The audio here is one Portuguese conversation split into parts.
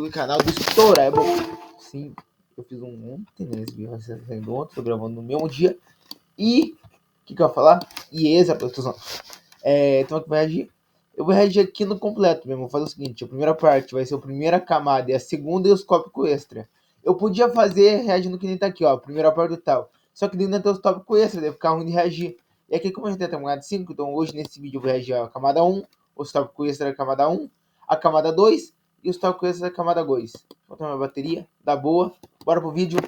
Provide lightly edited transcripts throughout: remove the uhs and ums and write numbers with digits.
do canal do Estoura. É bom. Sim, eu fiz um ontem, né? Esse vídeo vai ser saindo ontem, tô gravando no mesmo dia. E o que eu ia falar? Então aqui vai reagir. Eu vou reagir aqui no completo mesmo. Vou fazer o seguinte: a primeira parte vai ser a primeira camada e a segunda e os tópicos extra. Eu podia fazer reagindo que nem tá aqui, ó. Primeira parte do tal. Só que dentro tem os tópicos extra, deve ficar ruim de reagir. E aqui, como a gente tem a camada 5, então hoje nesse vídeo eu vou reagir a camada 1, os tópicos extra da camada 1, a camada 2 e os tópicos extra da camada 2. Vou botar minha bateria, dá boa. Bora pro vídeo.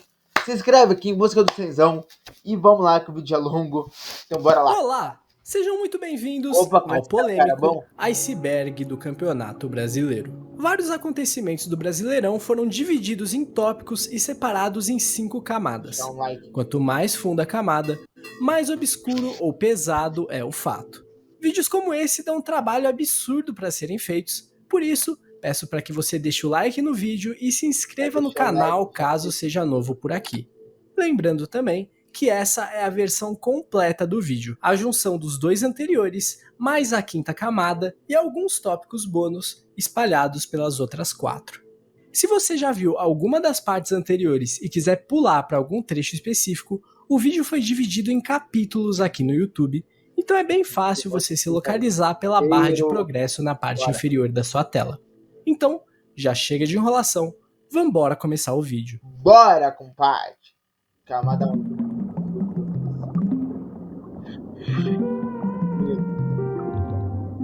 Se inscreve aqui em busca do cenzão. E vamos lá, que o vídeo é longo. Então bora lá. Olá! Sejam muito bem-vindos ao Cara, polêmico bom. iceberg do Campeonato Brasileiro. Vários acontecimentos do Brasileirão foram divididos em tópicos e separados em 5 camadas. Dá um like. Quanto mais funda a camada, mais obscuro ou pesado é o fato. Vídeos como esse dão um trabalho absurdo para serem feitos, por isso peço para que você deixe o like no vídeo e se inscreva no canal caso seja novo por aqui. Lembrando também que essa é a versão completa do vídeo, a junção dos 2 anteriores, mais a 5ª camada e alguns tópicos bônus espalhados pelas outras 4. Se você já viu alguma das partes anteriores e quiser pular para algum trecho específico, o vídeo foi dividido em capítulos aqui no YouTube, então é bem fácil você se localizar pela barra de progresso na parte inferior da sua tela. Então, já chega de enrolação, vambora começar o vídeo. Bora, compadre. Camada 1.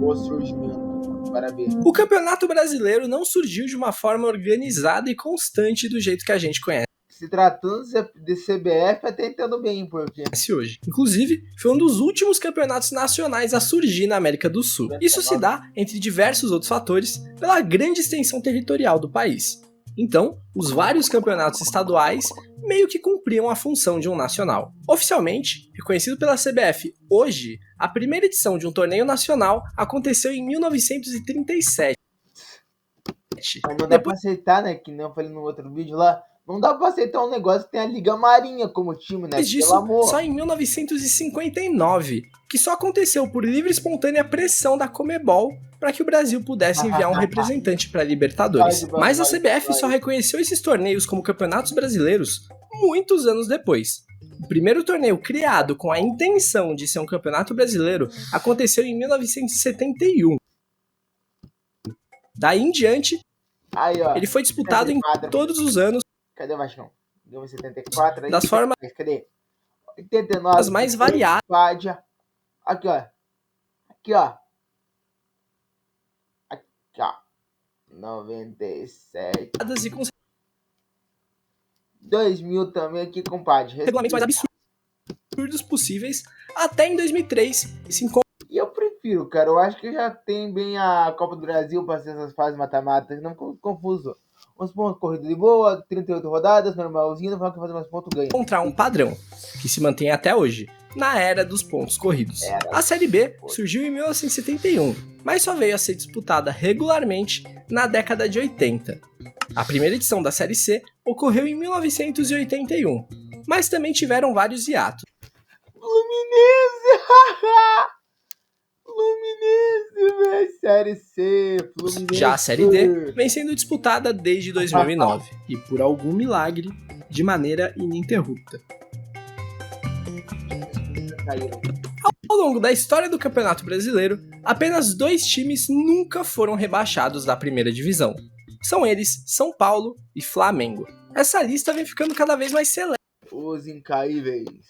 O surgimento. Parabéns. O Campeonato Brasileiro não surgiu de uma forma organizada e constante do jeito que a gente conhece Se tratando de CBF, até entendo bem, porque hoje. Inclusive, foi um dos últimos campeonatos nacionais a surgir na América do Sul. Isso se dá, entre diversos outros fatores, pela grande extensão territorial do país. Então, os vários campeonatos estaduais meio que cumpriam a função de um nacional. Oficialmente, reconhecido pela CBF hoje, a primeira edição de um torneio nacional aconteceu em 1937. Mas não dá pra aceitar, né? Que nem eu falei no outro vídeo lá. Não dá pra aceitar um negócio que tem a Liga Marinha como time, né? Depois disso, só em 1959, que só aconteceu por livre e espontânea pressão da Comebol para que o Brasil pudesse enviar um representante para a Libertadores. Mas a CBF só reconheceu esses torneios como campeonatos brasileiros muitos anos depois. O primeiro torneio criado com a intenção de ser um campeonato brasileiro aconteceu em 1971. Daí em diante, aí, ó, ele foi disputado em todos os anos. Cadê o Vascão? Deu 74, aí. Das formas cadê? 89. mais variadas. Aqui, ó. Aqui, ó. Aqui, ó. 97. E com 2000 também aqui, compadre. regulamentos mais absurdos possíveis, até em 2003 se encontra. E eu prefiro, cara. Eu acho que já tem bem a Copa do Brasil para ser essas fases mata-mata. Não confuso. Uns pontos corridos de boa, 38 rodadas, normalzinho, não vai fazer mais pontos ganha. Encontrar um padrão que se mantém até hoje, na era dos pontos corridos. A Série B surgiu em 1971, mas só veio a ser disputada regularmente na década de 80. A primeira edição da Série C ocorreu em 1981, mas também tiveram vários hiatos. Fluminense! Fluminense, velho! Série C, Fluminense. Já a Série D vem sendo disputada desde 2009, e por algum milagre, de maneira ininterrupta. Ao longo da história do Campeonato Brasileiro, apenas 2 times nunca foram rebaixados da primeira divisão. São eles São Paulo e Flamengo. Essa lista vem ficando cada vez mais seleta. Os incaíveis.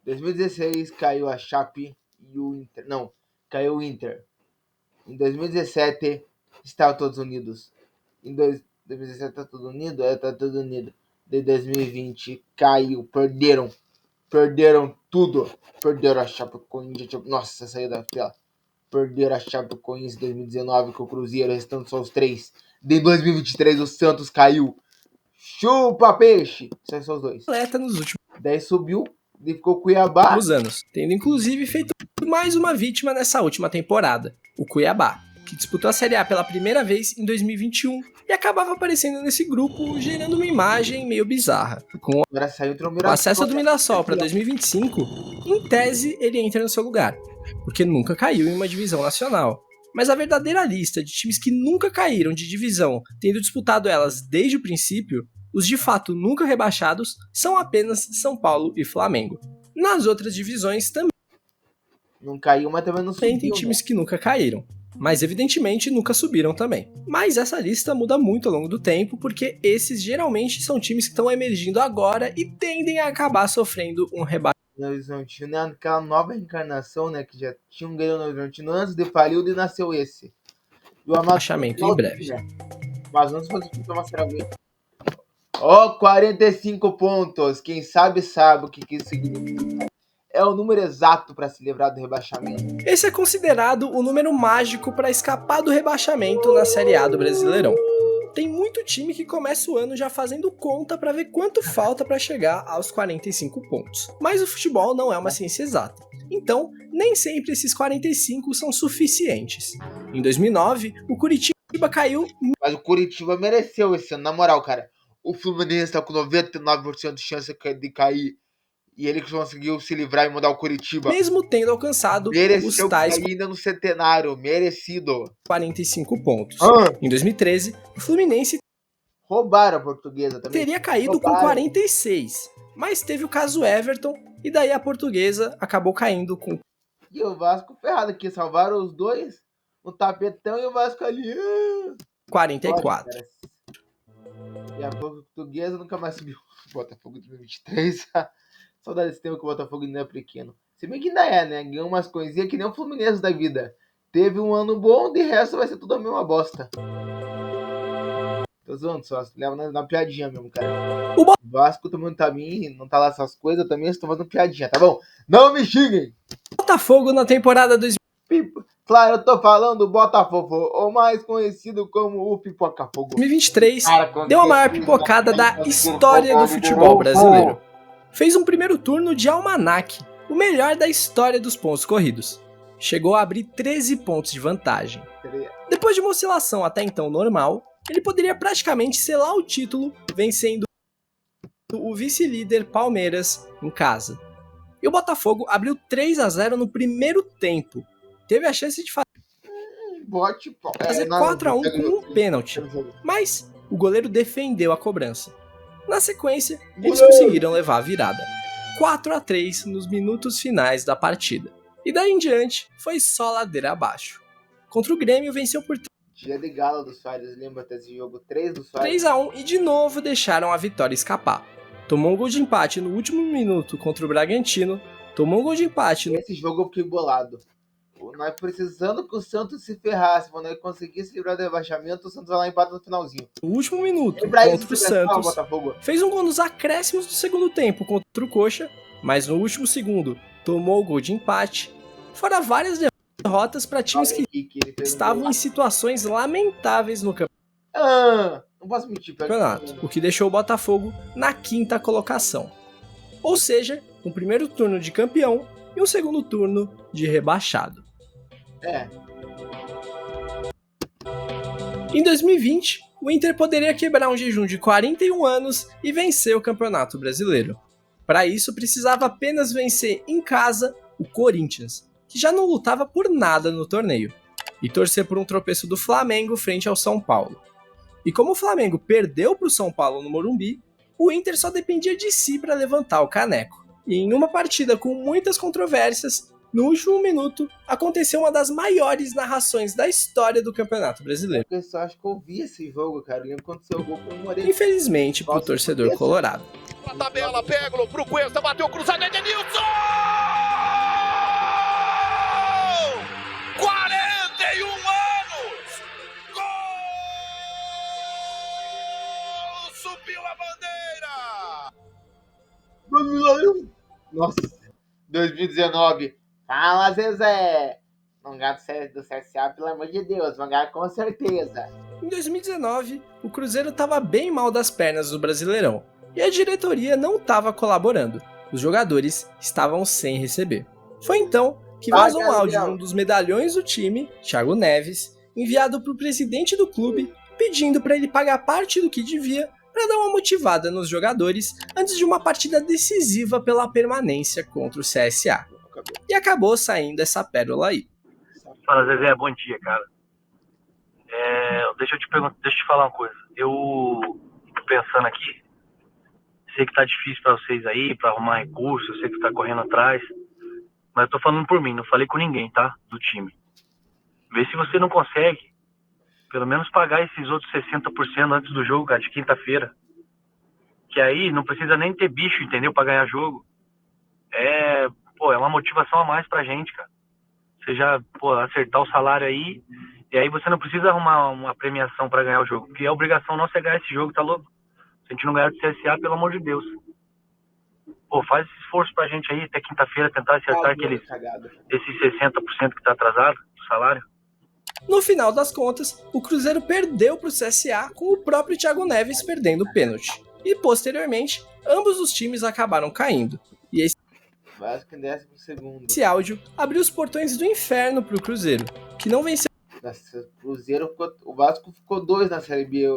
2016 caiu a Chape e o Inter. Não, caiu o Inter. Em 2017 estavam todos unidos. Em 2017 tá tudo unido? Tá tudo unido. De 2020 caiu, perderam tudo. Perderam a Chapecoense. Nossa, saiu da tela. Perderam a Chapecoense em 2019 com o Cruzeiro, restando só os 3. De 2023 o Santos caiu. Chupa peixe. Só os 2. Nos últimos Daí subiu e ficou Cuiabá. anos, tendo inclusive feito mais uma vítima nessa última temporada, o Cuiabá, que disputou a Série A pela primeira vez em 2021 e acabava aparecendo nesse grupo, gerando uma imagem meio bizarra. Com o acesso do Mirassol para 2025, em tese ele entra no seu lugar, porque nunca caiu em uma divisão nacional. Mas a verdadeira lista de times que nunca caíram de divisão, tendo disputado elas desde o princípio, os de fato nunca rebaixados, são apenas São Paulo e Flamengo. Nas outras divisões também Não caiu, mas também não subiu, tem times né? que nunca caíram, mas evidentemente nunca subiram também. Mas essa lista muda muito ao longo do tempo, porque esses geralmente são times que estão emergindo agora e tendem a acabar sofrendo um No Horizontino, né? Aquela nova encarnação, né? Que já tinha um Grêmio no Horizontino antes de Farildo e nasceu esse. E o Amazonas rebaixamento em breve. né? O Amazonas foi disputar uma cerveja. Ó, 45 pontos. Quem sabe sabe o que isso significa. É o número exato para se livrar do rebaixamento. Esse é considerado o número mágico para escapar do rebaixamento na Série A do Brasileirão. Tem muito time que começa o ano já fazendo conta para ver quanto falta para chegar aos 45 pontos. Mas o futebol não é uma ciência exata. Então, nem sempre esses 45 são suficientes. Em 2009, o Curitiba caiu. Mas o Curitiba mereceu esse ano, na moral, cara. O Fluminense tá com 99% de chance de cair. E ele conseguiu se livrar e mudar o Curitiba. Mesmo tendo alcançado Mereceu os tais cair ainda no centenário. Merecido. 45 pontos. Ah, Em 2013, o Fluminense roubaram a Portuguesa também. teria caído com 46, mas teve o caso Everton e daí a Portuguesa acabou caindo com E o Vasco ferrado aqui. Salvaram os dois no tapetão e o Vasco ali. 44. Cara. E a Portuguesa nunca mais subiu. Botafogo 2023. Saudade desse tempo que o Botafogo ainda é pequeno. Se bem que ainda é, né? Ganhou umas coisinhas que nem o Fluminense da vida. Teve um ano bom, de resto vai ser tudo a mesma bosta. Tô zoando só, leva na piadinha mesmo, cara. O Vasco também tá não tá lá essas coisas, também estou fazendo piadinha, tá bom? Não me xinguem! Botafogo na temporada 2000. Claro, eu tô falando do Botafogo, ou mais conhecido como o Pipoca-Fogo. 2023 deu a maior pipocada da história do futebol brasileiro. Fez um primeiro turno de almanaque, o melhor da história dos pontos corridos. Chegou a abrir 13 pontos de vantagem. Depois de uma oscilação até então normal, ele poderia praticamente selar o título, vencendo o vice-líder Palmeiras em casa. E o Botafogo abriu 3-0 no primeiro tempo. Teve a chance de fazer 4-1 com um pênalti, mas o goleiro defendeu a cobrança. Na sequência, eles conseguiram levar a virada, 4-3 nos minutos finais da partida. E daí em diante, foi só ladeira abaixo. Contra o Grêmio, venceu por Dia de gala do Soares, lembra desse jogo? 3 do Soares. 3-1 e de novo deixaram a vitória escapar. Tomou um gol de empate no último minuto contra o Bragantino, tomou um gol de empate no... Esse jogo eu fiquei bolado. Nós precisando que o Santos se ferrasse, quando ele conseguisse se livrar do rebaixamento, o Santos vai lá e empata no finalzinho. No último minuto, contra o Santos, fez um gol nos acréscimos do segundo tempo contra o Coxa, mas no último segundo tomou o gol de empate. Fora várias derrotas para times que estavam em situações lamentáveis no campeonato, não posso mentir, o que deixou o Botafogo na quinta colocação. Ou seja, um primeiro turno de campeão e um segundo turno de rebaixado. Em 2020, o Inter poderia quebrar um jejum de 41 anos e vencer o Campeonato Brasileiro. Para isso, precisava apenas vencer em casa o Corinthians, que já não lutava por nada no torneio, e torcer por um tropeço do Flamengo frente ao São Paulo. E como o Flamengo perdeu para o São Paulo no Morumbi, o Inter só dependia de si para levantar o caneco. E em uma partida com muitas controvérsias, no último minuto, aconteceu uma das maiores narrações da história do Campeonato Brasileiro. Eu só acho que eu vi esse jogo, cara. Eu lembro quando seu gol comemorei. Infelizmente, pro torcedor colorado. Na tabela, Peglo pro Cuesta, bateu cruzado, Edenilson! 41 anos! Gol! Subiu a bandeira! Nossa, 2019. Fala, Zezé! Não ganhar do CSA, pelo amor de Deus, vão ganhar com certeza. Em 2019, o Cruzeiro estava bem mal das pernas do Brasileirão e a diretoria não estava colaborando. Os jogadores estavam sem receber. Foi então que vazou um áudio de um dos medalhões do time, Thiago Neves, enviado para o presidente do clube, pedindo para ele pagar parte do que devia para dar uma motivada nos jogadores antes de uma partida decisiva pela permanência contra o CSA. E acabou saindo essa pérola aí. Fala, Zezé, bom dia, cara. Deixa eu te falar uma coisa. Eu tô pensando aqui, sei que tá difícil pra vocês aí, pra arrumar recurso, eu sei que tá correndo atrás, mas eu tô falando por mim, não falei com ninguém, tá? Do time. Vê se você não consegue, pelo menos pagar esses outros 60% antes do jogo, cara, de quinta-feira. Que aí não precisa nem ter bicho, entendeu? Pra ganhar jogo. É uma motivação a mais pra gente, cara. Você já, acertar o salário aí, e aí você não precisa arrumar uma premiação pra ganhar o jogo, porque a obrigação nossa é ganhar esse jogo, tá louco? Se a gente não ganhar do CSA, pelo amor de Deus. Faz esse esforço pra gente aí, até quinta-feira, tentar acertar esses 60% que tá atrasado do salário. No final das contas, o Cruzeiro perdeu para o CSA com o próprio Thiago Neves perdendo o pênalti. E posteriormente, ambos os times acabaram caindo. E Vasco em 12º. esse áudio abriu os portões do inferno para o Cruzeiro, que não venceu O Vasco ficou 2 na Série B.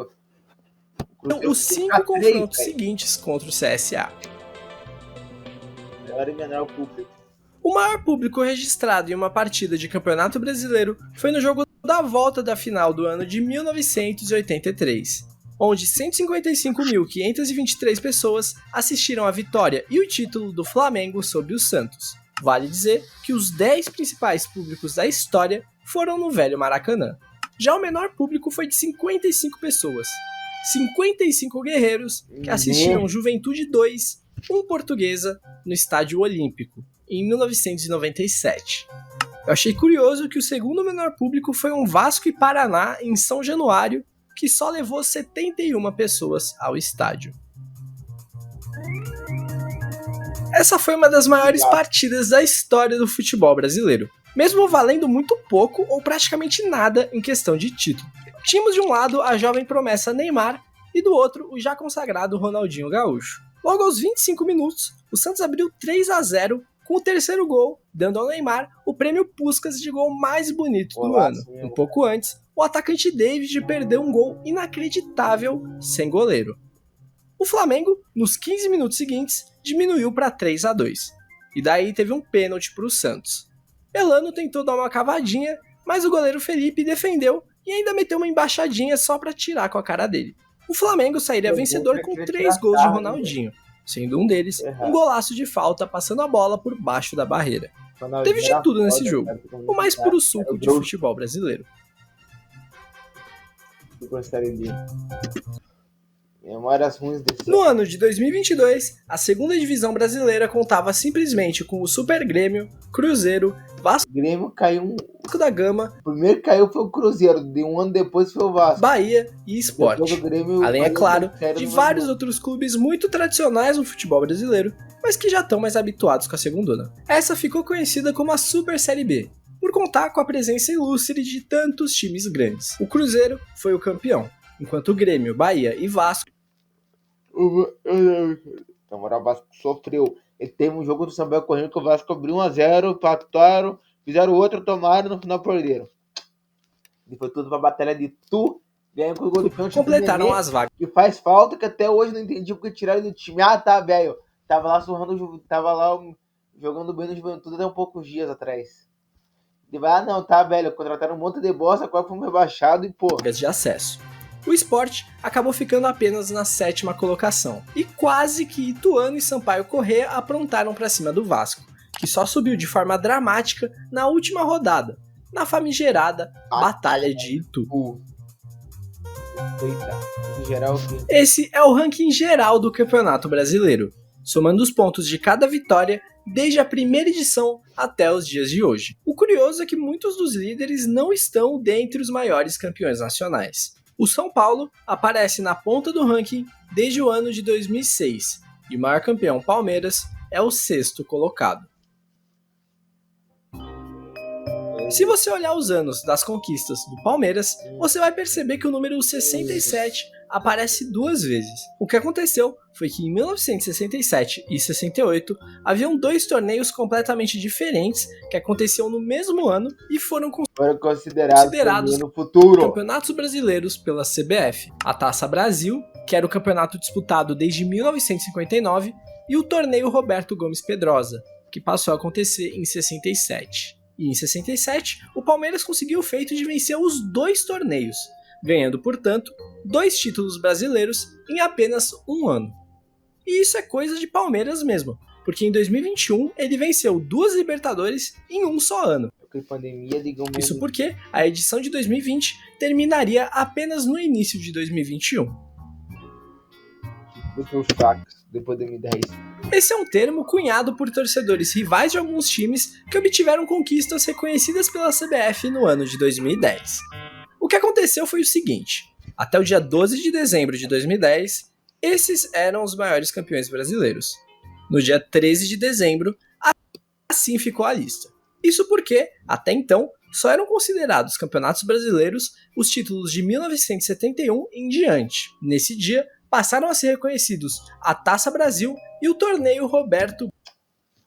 os 5 confrontos seguintes contra o CSA. O maior público registrado em uma partida de Campeonato Brasileiro foi no jogo da volta da final do ano de 1983, onde 155.523 pessoas assistiram à vitória e o título do Flamengo sobre o Santos. Vale dizer que os 10 principais públicos da história foram no velho Maracanã. Já o menor público foi de 55 pessoas, 55 guerreiros que assistiram Juventude 2, Portuguesa, no Estádio Olímpico, em 1997. Eu achei curioso que o segundo menor público foi um Vasco e Paraná em São Januário, que só levou 71 pessoas ao estádio. Essa foi uma das maiores partidas da história do futebol brasileiro, mesmo valendo muito pouco ou praticamente nada em questão de título. Tínhamos de um lado a jovem promessa Neymar e do outro o já consagrado Ronaldinho Gaúcho. Logo aos 25 minutos, o Santos abriu 3-0 com o terceiro gol, dando ao Neymar o prêmio Puskás de gol mais bonito do ano. Um pouco antes, o atacante David perdeu um gol inacreditável sem goleiro. O Flamengo, nos 15 minutos seguintes, diminuiu para 3-2. E daí teve um pênalti para o Santos. Elano tentou dar uma cavadinha, mas o goleiro Felipe defendeu e ainda meteu uma embaixadinha só para tirar com a cara dele. O Flamengo sairia vencedor com 3 gols de Ronaldinho, sendo um deles um golaço de falta passando a bola por baixo da barreira. Teve de tudo nesse jogo, o mais puro suco de futebol brasileiro. No ano de 2022, a segunda divisão brasileira contava simplesmente com o Super Grêmio, Cruzeiro, Vasco, Grêmio caiu da Gama, primeiro caiu foi o Cruzeiro, de um ano depois foi o Vasco, Bahia e Sport. Além, é claro, de vários outros clubes muito tradicionais no futebol brasileiro, mas que já estão mais habituados com a segundona. Essa ficou conhecida como a Super Série B, por contar com a presença ilustre de tantos times grandes. O Cruzeiro foi o campeão, enquanto o Grêmio, Bahia e Vasco... Na moral, o Vasco sofreu. Ele teve um jogo do Sampaio Corrêa que o Vasco abriu 1-0, empataram, fizeram outro, tomaram, no final perderam. E foi tudo pra batalha de ganhando com o gol de pênalti. Completaram as vagas. Que faz falta, que até hoje não entendi porque tiraram do time. Ah, tá, velho. Tava lá jogando bem no Juventude até um poucos dias atrás. Ele vai, não, tá, velho. Contrataram um monte de bosta, agora fomos rebaixados e pô. De acesso. O Sport acabou ficando apenas na 7ª colocação. E quase que Ituano e Sampaio Corrêa aprontaram para cima do Vasco, que só subiu de forma dramática na última rodada, na famigerada Batalha de Itu. Esse é o ranking geral do Campeonato Brasileiro, somando os pontos de cada vitória desde a primeira edição até os dias de hoje. O curioso é que muitos dos líderes não estão dentre os maiores campeões nacionais. O São Paulo aparece na ponta do ranking desde o ano de 2006, e o maior campeão Palmeiras é o 6º colocado. Se você olhar os anos das conquistas do Palmeiras, você vai perceber que o número 67 aparece 2 vezes. O que aconteceu foi que em 1967 e 68 haviam 2 torneios completamente diferentes que aconteciam no mesmo ano e foram considerados no futuro campeonatos brasileiros pela CBF. A Taça Brasil, que era o campeonato disputado desde 1959, e o torneio Roberto Gomes Pedrosa, que passou a acontecer em 67. E em 67, o Palmeiras conseguiu o feito de vencer os 2 torneios, ganhando, portanto, 2 títulos brasileiros em apenas um ano. E isso é coisa de Palmeiras mesmo, porque em 2021 ele venceu 2 Libertadores em um só ano. Porque pandemia, digamos. Isso porque a edição de 2020 terminaria apenas no início de 2021. Depois os fracos, depois de 2010. Esse é um termo cunhado por torcedores rivais de alguns times que obtiveram conquistas reconhecidas pela CBF no ano de 2010. O que aconteceu foi o seguinte: até o dia 12 de dezembro de 2010, esses eram os maiores campeões brasileiros. No dia 13 de dezembro, assim ficou a lista. Isso porque, até então, só eram considerados campeonatos brasileiros os títulos de 1971 em diante. Nesse dia, passaram a ser reconhecidos a Taça Brasil e o Torneio Roberto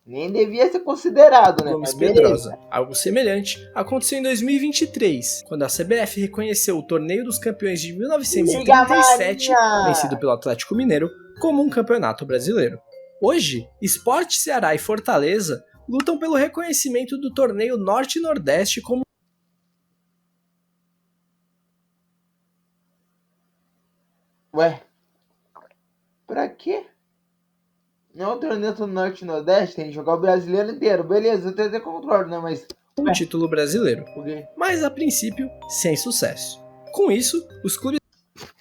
Nem devia ser considerado, né? Gomes Mas beleza. Pedrosa. Algo semelhante aconteceu em 2023, quando a CBF reconheceu o Torneio dos Campeões de 1937, Liga Marinha! vencido pelo Atlético Mineiro, como um campeonato brasileiro. Hoje, Sport Ceará e Fortaleza lutam pelo reconhecimento do Torneio Norte e Nordeste como Ué, pra quê? Não é o torneio do Norte e Nordeste, tem que jogar o brasileiro inteiro. Beleza, eu até concordo, né? Mas um título brasileiro, por quê? mas a princípio sem sucesso. Com isso, os clubes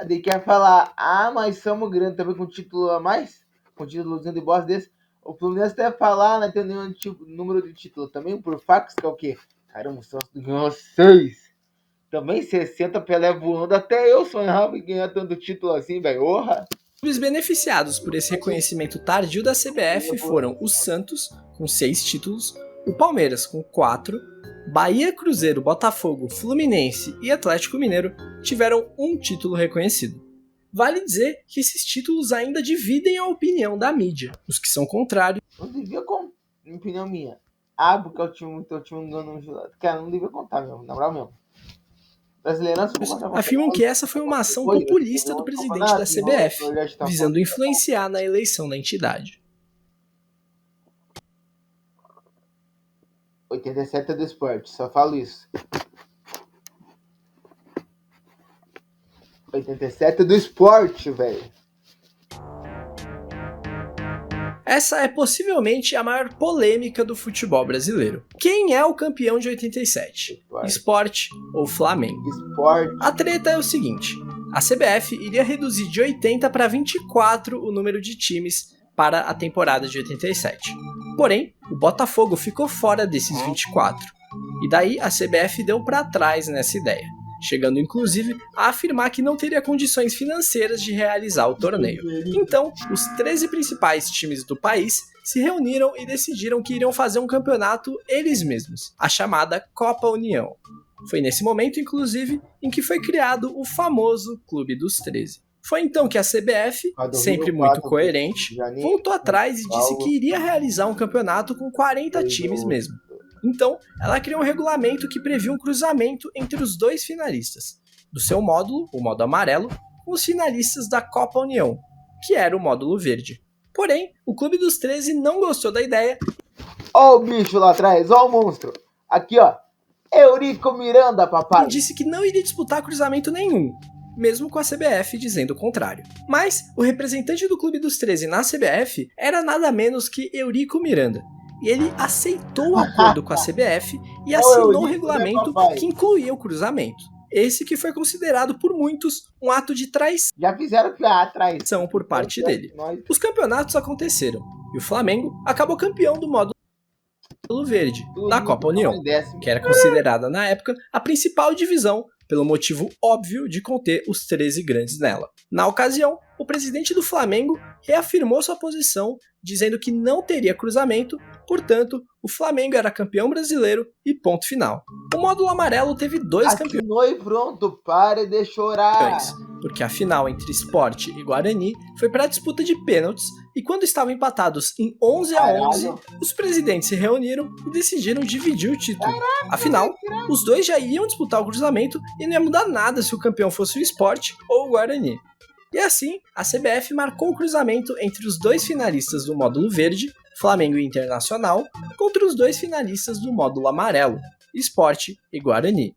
Ele quer falar, mas somos grandes também com título a mais? Com títulozinho de bosta desse? O Fluminense deve falar, não tem nenhum número de título também, por fax, que é o quê? Caramba, o Santos ganhou 6. Também 60 Pelé voando, até eu sonhava em ganhar tanto título assim, velho. Orra! beneficiados por esse reconhecimento tardio da CBF foram o Santos, com 6 títulos, o Palmeiras, com 4, Bahia, Cruzeiro, Botafogo, Fluminense e Atlético Mineiro tiveram um título reconhecido. Vale dizer que esses títulos ainda dividem a opinião da mídia. Os que são contrários Não devia contar, opinião minha. Porque o teu time ganhou no gelado. Cara, não devia contar mesmo, na moral mesmo. Brasileirão, afirmam que essa foi uma ação populista do presidente da CBF, visando influenciar na eleição da entidade. 87 é do esporte, só falo isso. 87 é do esporte, velho. Essa é possivelmente a maior polêmica do futebol brasileiro. Quem é o campeão de 87? Sport ou Flamengo? Esporte. A treta é o seguinte: a CBF iria reduzir de 80 para 24 o número de times para a temporada de 87. Porém, o Botafogo ficou fora desses 24. E daí a CBF deu para trás nessa ideia, chegando inclusive a afirmar que não teria condições financeiras de realizar o torneio. Então, os 13 principais times do país se reuniram e decidiram que iriam fazer um campeonato eles mesmos, a chamada Copa União. Foi nesse momento, inclusive, em que foi criado o famoso Clube dos 13. Foi então que a CBF, sempre muito coerente, voltou atrás e disse que iria realizar um campeonato com 40 times mesmo. Então, ela criou um regulamento que previa um cruzamento entre os 2 finalistas, do seu módulo, o modo amarelo, com os finalistas da Copa União, que era o módulo verde. Porém, o Clube dos 13 não gostou da ideia. Ó o bicho lá atrás, ó o monstro. Aqui, ó. Eurico Miranda, papai. E disse que não iria disputar cruzamento nenhum, mesmo com a CBF dizendo o contrário. Mas o representante do Clube dos 13 na CBF era nada menos que Eurico Miranda. E ele aceitou o acordo com a CBF e assinou o regulamento que incluía o cruzamento. Esse que foi considerado por muitos um ato de traição Já fizeram traição por parte dele. Os campeonatos aconteceram e o Flamengo acabou campeão do módulo verde da Copa União, que era considerada na época a principal divisão pelo motivo óbvio de conter os 13 grandes nela. Na ocasião, o presidente do Flamengo reafirmou sua posição, dizendo que não teria cruzamento, portanto, o Flamengo era campeão brasileiro e ponto final. O módulo amarelo teve 2 campeões. Assinou e pronto, pare de chorar. Porque a final entre Sport e Guarani foi para a disputa de pênaltis e quando estavam empatados em 11-11, os presidentes se reuniram e decidiram dividir o título. Afinal, os 2 já iam disputar o cruzamento e não ia mudar nada se o campeão fosse o Sport ou o Guarani. E assim, a CBF marcou o cruzamento entre os 2 finalistas do módulo verde, Flamengo e Internacional, contra os dois finalistas do módulo amarelo, Sport e Guarani.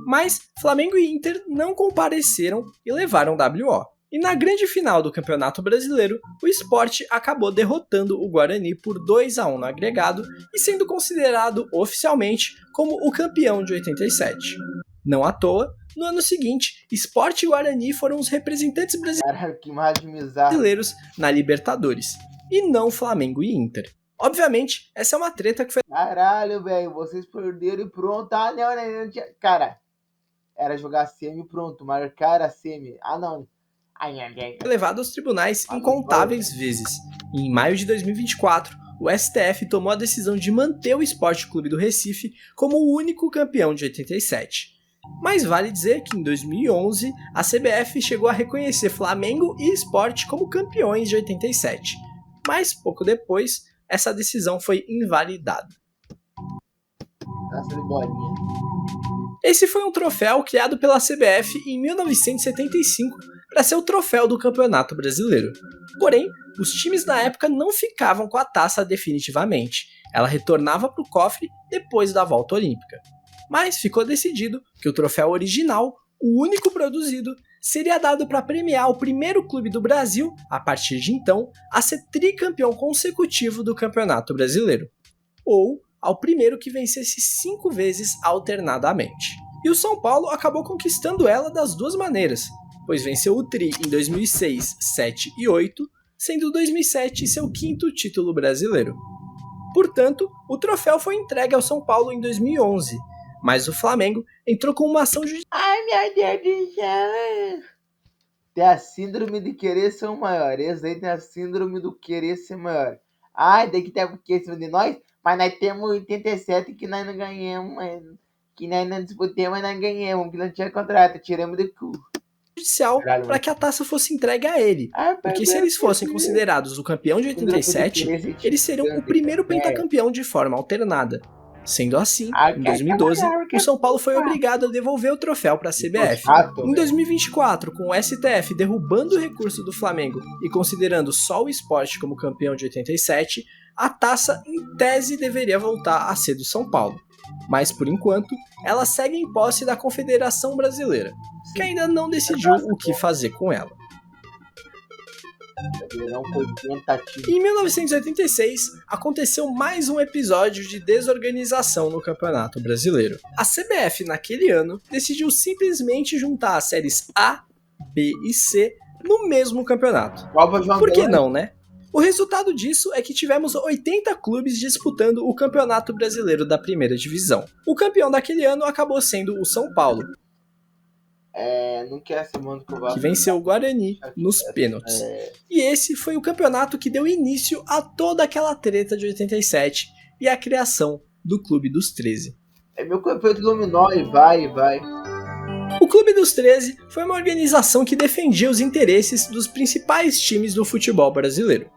Mas Flamengo e Inter não compareceram e levaram WO. E na grande final do Campeonato Brasileiro, o Sport acabou derrotando o Guarani por 2-1 no agregado e sendo considerado oficialmente como o campeão de 87. Não à toa, no ano seguinte, Sport e Guarani foram os representantes brasileiros na Libertadores, e não Flamengo e Inter. Obviamente, essa é uma treta que foi... Caralho, velho, vocês perderam e pronto. Ah, não tinha... Cara, era jogar semi e pronto, marcar a semi. Ah, não. levado aos tribunais incontáveis vezes. E em maio de 2024, o STF tomou a decisão de manter o Sport Clube do Recife como o único campeão de 87. Mas vale dizer que em 2011, a CBF chegou a reconhecer Flamengo e Sport como campeões de 87. Mas pouco depois, essa decisão foi invalidada. Taça de bolinha. Esse foi um troféu criado pela CBF em 1975 para ser o troféu do Campeonato Brasileiro. Porém, os times na época não ficavam com a taça definitivamente. Ela retornava para o cofre depois da volta olímpica. Mas ficou decidido que o troféu original, o único produzido, seria dado para premiar o primeiro clube do Brasil, a partir de então, a ser tricampeão consecutivo do Campeonato Brasileiro. Ou ao primeiro que vencesse 5 vezes alternadamente. E o São Paulo acabou conquistando ela das duas maneiras, pois venceu o Tri em 2006, 7 e 8, sendo 2007 seu quinto título brasileiro. Portanto, o troféu foi entregue ao São Paulo em 2011, mas o Flamengo entrou com uma ação judicial. Ai, meu Deus do céu. Tem a síndrome de querer ser o maior. Esse aí tem a síndrome do querer ser maior. Ai, daí que tem o que em cima de nós, mas nós temos 87 que nós não ganhamos, que nós não disputamos, mas nós ganhamos, que não tinha contrato, tiramos do cu. Judicial para que a taça fosse entregue a ele, porque se eles fossem considerados o campeão de 87, eles seriam o primeiro pentacampeão de forma alternada. Sendo assim, em 2012, o São Paulo foi obrigado a devolver o troféu para a CBF. Em 2024, com o STF derrubando o recurso do Flamengo e considerando só o Sport como campeão de 87, a taça, em tese, deveria voltar a ser do São Paulo. Mas, por enquanto, ela segue em posse da Confederação Brasileira, que ainda não decidiu o que fazer com ela. Em 1986, aconteceu mais um episódio de desorganização no Campeonato Brasileiro. A CBF, naquele ano, decidiu simplesmente juntar as séries A, B e C no mesmo campeonato. Por que não, né? O resultado disso é que tivemos 80 clubes disputando o Campeonato Brasileiro da Primeira Divisão. O campeão daquele ano acabou sendo o São Paulo, que venceu o Guarani nos pênaltis. E esse foi o campeonato que deu início a toda aquela treta de 87 e a criação do Clube dos 13. É meu campeonato dominó e vai. O Clube dos 13 foi uma organização que defendia os interesses dos principais times do futebol brasileiro.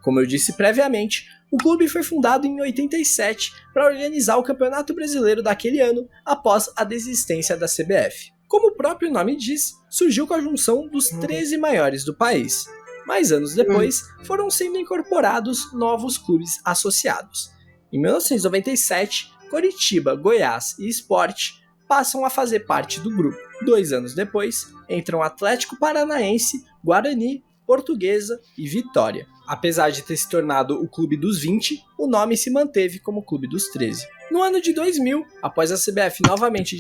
Como eu disse previamente, o clube foi fundado em 87 para organizar o Campeonato Brasileiro daquele ano após a desistência da CBF. Como o próprio nome diz, surgiu com a junção dos 13 maiores do país, mas anos depois foram sendo incorporados novos clubes associados. Em 1997, Coritiba, Goiás e Sport passam a fazer parte do grupo. 2 anos depois, entram Atlético Paranaense, Guarani, Portuguesa e Vitória. Apesar de ter se tornado o Clube dos 20, o nome se manteve como Clube dos 13. No ano de 2000, após a CBF novamente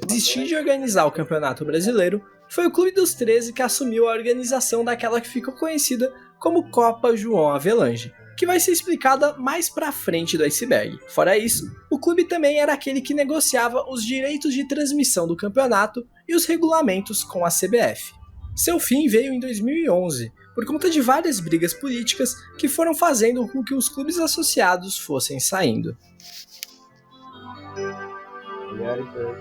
desistir de organizar o Campeonato Brasileiro, foi o Clube dos 13 que assumiu a organização daquela que ficou conhecida como Copa João Avelange, que vai ser explicada mais pra frente do iceberg. Fora isso, o clube também era aquele que negociava os direitos de transmissão do campeonato e os regulamentos com a CBF. Seu fim veio em 2011, por conta de várias brigas políticas que foram fazendo com que os clubes associados fossem saindo.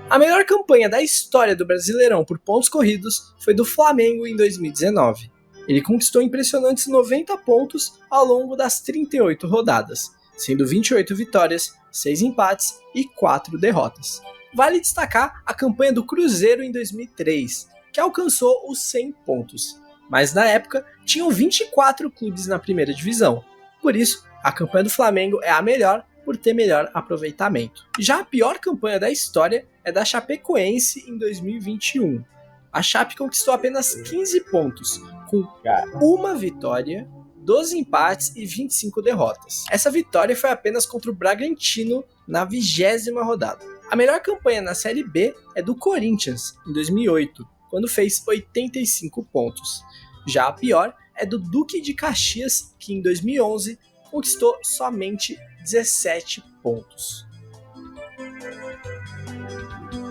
A melhor campanha da história do Brasileirão por pontos corridos foi do Flamengo em 2019. Ele conquistou impressionantes 90 pontos ao longo das 38 rodadas, sendo 28 vitórias, 6 empates e 4 derrotas. Vale destacar a campanha do Cruzeiro em 2003, que alcançou os 100 pontos. mas na época tinham 24 clubes na primeira divisão. Por isso, a campanha do Flamengo é a melhor por ter melhor aproveitamento. Já a pior campanha da história é da Chapecoense em 2021. A Chape conquistou apenas 15 pontos, com uma vitória, 12 empates e 25 derrotas. Essa vitória foi apenas contra o Bragantino na 20ª rodada. A melhor campanha na Série B é do Corinthians, em 2008, quando fez 85 pontos. Já a pior é do Duque de Caxias, que em 2011 conquistou somente 17 pontos.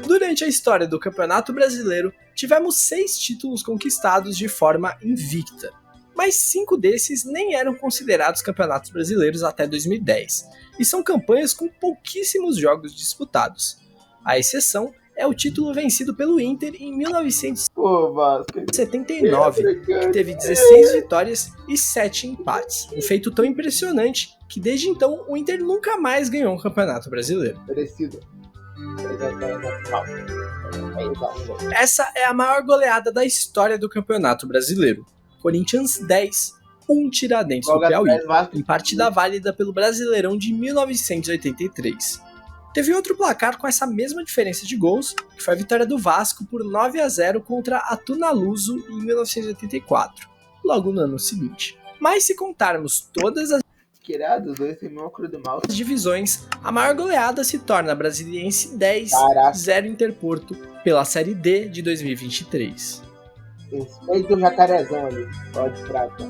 Durante a história do Campeonato Brasileiro, tivemos 6 títulos conquistados de forma invicta, mas 5 desses nem eram considerados campeonatos brasileiros até 2010, e são campanhas com pouquíssimos jogos disputados. A exceção é o título vencido pelo Inter em 1979, que teve 16 vitórias e 7 empates, um feito tão impressionante que desde então o Inter nunca mais ganhou um campeonato brasileiro. Essa é a maior goleada da história do Campeonato Brasileiro. Corinthians 10, 1 Tiradentes do Piauí, em partida válida pelo Brasileirão de 1983. Teve outro placar com essa mesma diferença de gols, que foi a vitória do Vasco por 9-0 contra a Tunaluso em 1984, logo no ano seguinte. Mas se contarmos todas as divisões, a maior goleada se torna Brasiliense 10, 0 Interporto, pela Série D de 2023. Respeita o jacarezão ali, bola de prata.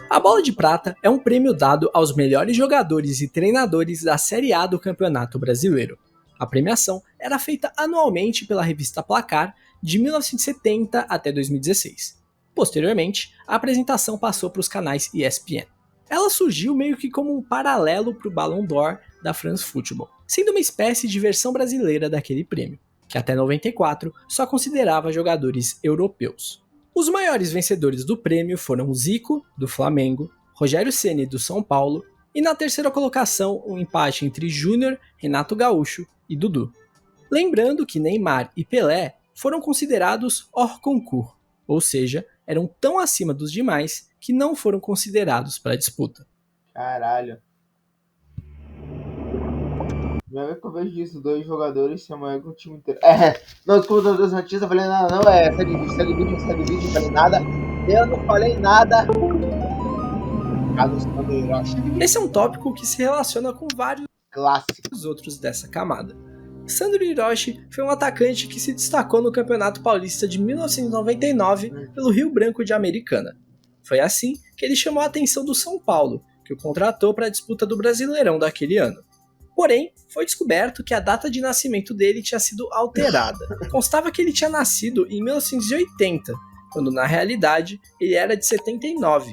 A Bola de Prata é um prêmio dado aos melhores jogadores e treinadores da Série A do Campeonato Brasileiro. A premiação era feita anualmente pela revista Placar de 1970 até 2016. Posteriormente, a apresentação passou para os canais ESPN. Ela surgiu meio que como um paralelo para o Ballon d'Or da France Football, sendo uma espécie de versão brasileira daquele prêmio, que até 94 só considerava jogadores europeus. Os maiores vencedores do prêmio foram Zico, do Flamengo, Rogério Ceni, do São Paulo, e na terceira colocação um empate entre Júnior, Renato Gaúcho e Dudu. Lembrando que Neymar e Pelé foram considerados hors concours, ou seja, eram tão acima dos demais que não foram considerados para a disputa. Caralho. Primeira vez que eu vejo isso, 2 jogadores se amanhã com o time inteiro. Não, desculpa, das notícias, eu falei nada, não, segue vídeo, não falei nada. Eu não falei nada. Esse é um tópico que se relaciona com vários clássicos outros dessa camada. Sandro Hiroshi foi um atacante que se destacou no Campeonato Paulista de 1999 pelo Rio Branco de Americana. Foi assim que ele chamou a atenção do São Paulo, que o contratou para a disputa do Brasileirão daquele ano. Porém, foi descoberto que a data de nascimento dele tinha sido alterada. Constava que ele tinha nascido em 1980, quando na realidade ele era de 79.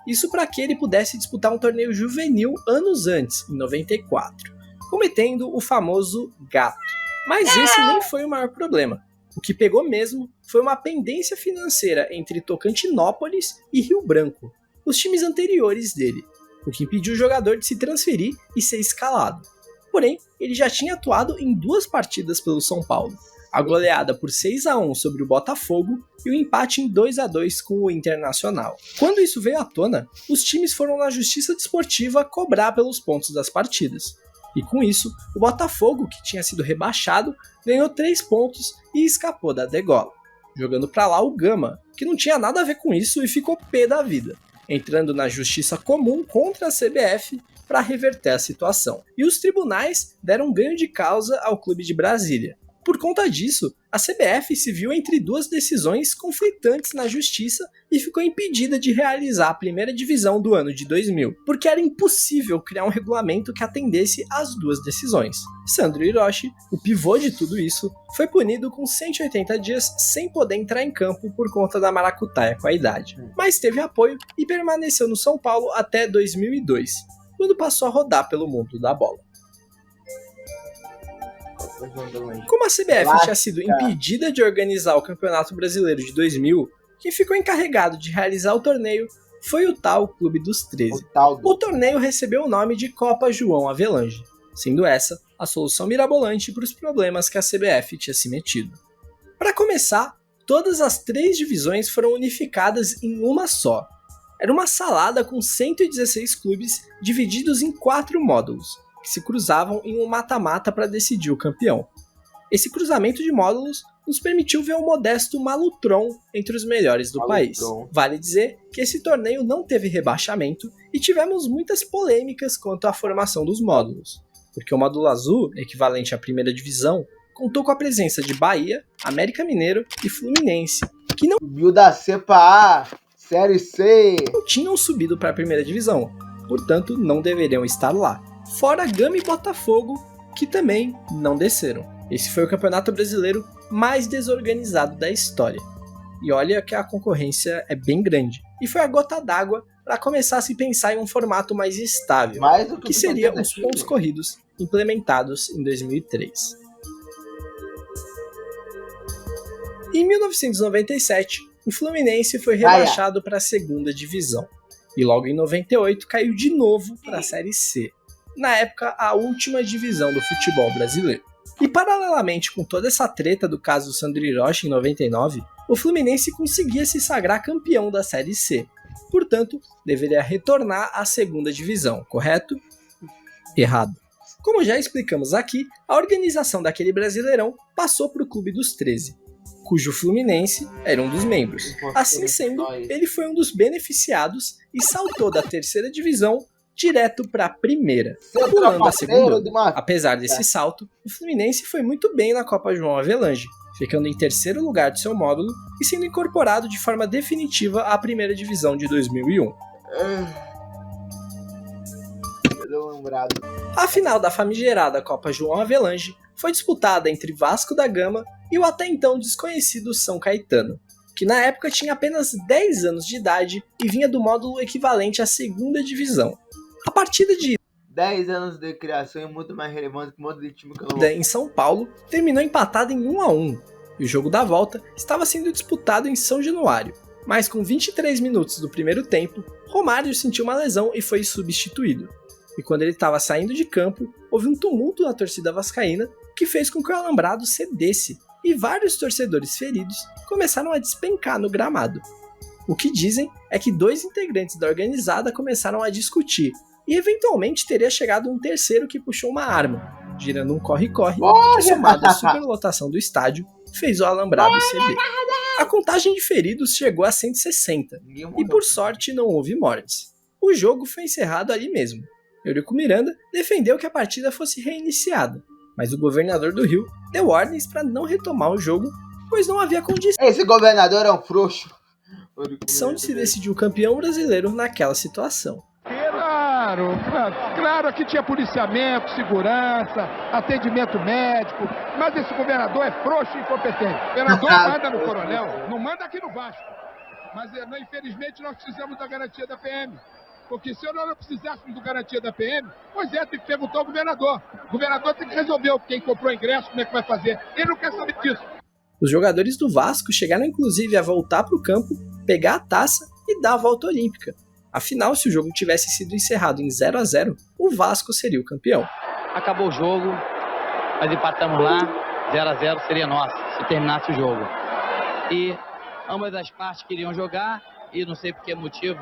Isso para que ele pudesse disputar um torneio juvenil anos antes, em 94, cometendo o famoso gato. Mas esse nem foi o maior problema. O que pegou mesmo foi uma pendência financeira entre Tocantinópolis e Rio Branco, os times anteriores dele, o que impediu o jogador de se transferir e ser escalado. Porém, ele já tinha atuado em 2 partidas pelo São Paulo, a goleada por 6-1 sobre o Botafogo e o empate em 2-2 com o Internacional. Quando isso veio à tona, os times foram na Justiça Desportiva cobrar pelos pontos das partidas. E com isso, o Botafogo, que tinha sido rebaixado, ganhou 3 pontos e escapou da degola, jogando pra lá o Gama, que não tinha nada a ver com isso e ficou pé da vida, entrando na justiça comum contra a CBF para reverter a situação. E os tribunais deram ganho de causa ao clube de Brasília. Por conta disso, a CBF se viu entre 2 decisões conflitantes na justiça e ficou impedida de realizar a primeira divisão do ano de 2000, porque era impossível criar um regulamento que atendesse às 2 decisões. Sandro Hiroshi, o pivô de tudo isso, foi punido com 180 dias sem poder entrar em campo por conta da maracutaia com a idade, mas teve apoio e permaneceu no São Paulo até 2002, quando passou a rodar pelo mundo da bola. Como a CBF tinha sido impedida de organizar o Campeonato Brasileiro de 2000, quem ficou encarregado de realizar o torneio foi o tal Clube dos 13. O torneio recebeu o nome de Copa João Avelange, sendo essa a solução mirabolante para os problemas que a CBF tinha se metido. Para começar, todas as 3 divisões foram unificadas em uma só. Era uma salada com 116 clubes divididos em 4 módulos, que se cruzavam em um mata-mata para decidir o campeão. Esse cruzamento de módulos nos permitiu ver o modesto Malutron entre os melhores do país. Vale dizer que esse torneio não teve rebaixamento e tivemos muitas polêmicas quanto à formação dos módulos, porque o módulo azul, equivalente à primeira divisão, contou com a presença de Bahia, América Mineiro e Fluminense, que não Subiu da C pra A, Série C. tinham subido para a primeira divisão, portanto não deveriam estar lá. Fora Gama e Botafogo, que também não desceram. Esse foi o campeonato brasileiro mais desorganizado da história. E olha que a concorrência é bem grande. E foi a gota d'água para começar a se pensar em um formato mais estável, Mais do que seria os pontos corridos implementados em 2003. Em 1997, o Fluminense foi rebaixado para a segunda divisão. E logo em 98 caiu de novo para a Série C. Na época, a última divisão do futebol brasileiro. E paralelamente com toda essa treta do caso Sandro Hiroshi em 99, o Fluminense conseguia se sagrar campeão da Série C. Portanto, deveria retornar à segunda divisão, correto? Errado. Como já explicamos aqui, a organização daquele Brasileirão passou para o Clube dos 13, cujo Fluminense era um dos membros. Assim sendo, ele foi um dos beneficiados e saltou da terceira divisão direto para a primeira, pulando a segunda. Apesar desse salto, o Fluminense foi muito bem na Copa João Avelange, ficando em terceiro lugar de seu módulo e sendo incorporado de forma definitiva à primeira divisão de 2001. A final da famigerada Copa João Avelange foi disputada entre Vasco da Gama e o até então desconhecido São Caetano, que na época tinha apenas 10 anos de idade e vinha do módulo equivalente à segunda divisão. A partida de 10 anos de criação é muito mais relevante que um monte de time que eu não vou... em São Paulo terminou empatada em 1-1, e o jogo da volta estava sendo disputado em São Januário, mas com 23 minutos do primeiro tempo, Romário sentiu uma lesão e foi substituído. E quando ele estava saindo de campo, houve um tumulto na torcida vascaína que fez com que o alambrado cedesse, e vários torcedores feridos começaram a despencar no gramado. O que dizem é que 2 integrantes da organizada começaram a discutir, e eventualmente teria chegado um terceiro que puxou uma arma, girando um corre-corre que, somado à superlotação do estádio, fez o alambrado ceder. A contagem de feridos chegou a 160, e por sorte não houve mortes. O jogo foi encerrado ali mesmo. Eurico Miranda defendeu que a partida fosse reiniciada, mas o governador do Rio deu ordens para não retomar o jogo, pois não havia condição Esse governador é um frouxo. de se decidir o campeão brasileiro naquela situação. Claro, aqui tinha policiamento, segurança, atendimento médico, mas esse governador é frouxo e incompetente. O governador manda no Coronel, não manda aqui no Vasco. Mas infelizmente nós precisamos da garantia da PM. Porque se nós não precisássemos da garantia da PM, pois é, tem que perguntar ao governador. O governador tem que resolver quem comprou ingresso, como é que vai fazer. Ele não quer saber disso. Os jogadores do Vasco chegaram inclusive a voltar para o campo, pegar a taça e dar a volta olímpica. Afinal, se o jogo tivesse sido encerrado em 0-0, o Vasco seria o campeão. Acabou o jogo, nós empatamos lá, 0-0 seria nosso, se terminasse o jogo. E ambas as partes queriam jogar, e não sei por que motivo,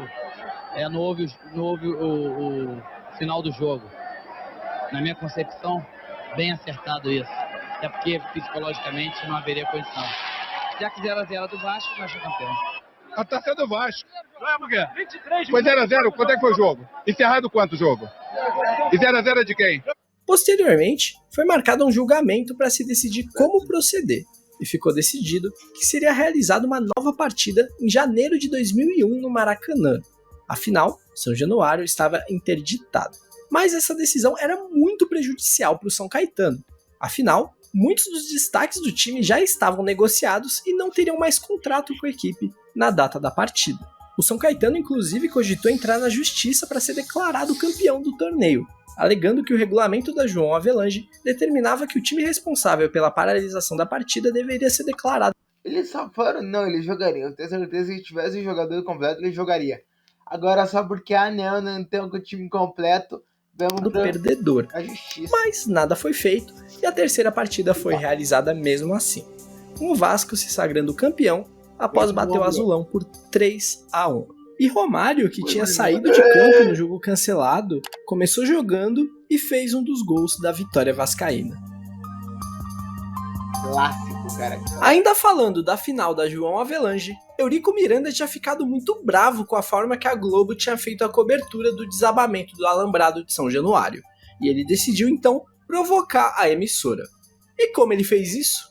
não houve o final do jogo. Na minha concepção, bem acertado isso. Até porque psicologicamente não haveria condição. Já que 0-0 do Vasco, nós somos campeão. A taça é do Vasco. Não é, mulher? Foi 0-0, quanto é que foi o jogo? Encerrado quanto o jogo? E 0-0 é de quem? Posteriormente, foi marcado um julgamento para se decidir como proceder, e ficou decidido que seria realizada uma nova partida em janeiro de 2001 no Maracanã. Afinal, São Januário estava interditado. Mas essa decisão era muito prejudicial para o São Caetano. Afinal, muitos dos destaques do time já estavam negociados e não teriam mais contrato com a equipe na data da partida. O São Caetano inclusive cogitou entrar na justiça para ser declarado campeão do torneio, alegando que o regulamento da João Avelange determinava que o time responsável pela paralisação da partida deveria ser declarado. Eles só foram, não, eles jogariam. Eu tenho certeza que se tivesse um jogador completo, ele jogaria. Agora só porque não tem o time completo, vamos do perdedor. A justiça. Mas nada foi feito e a terceira partida foi realizada mesmo assim. com o Vasco se sagrando campeão após bater o Azulão por 3-1. E Romário, que tinha saído de campo no jogo cancelado, começou jogando e fez um dos gols da vitória vascaína. Clássico, cara. Ainda falando da final da João Avelange, Eurico Miranda tinha ficado muito bravo com a forma que a Globo tinha feito a cobertura do desabamento do alambrado de São Januário, e ele decidiu então provocar a emissora. E como ele fez isso?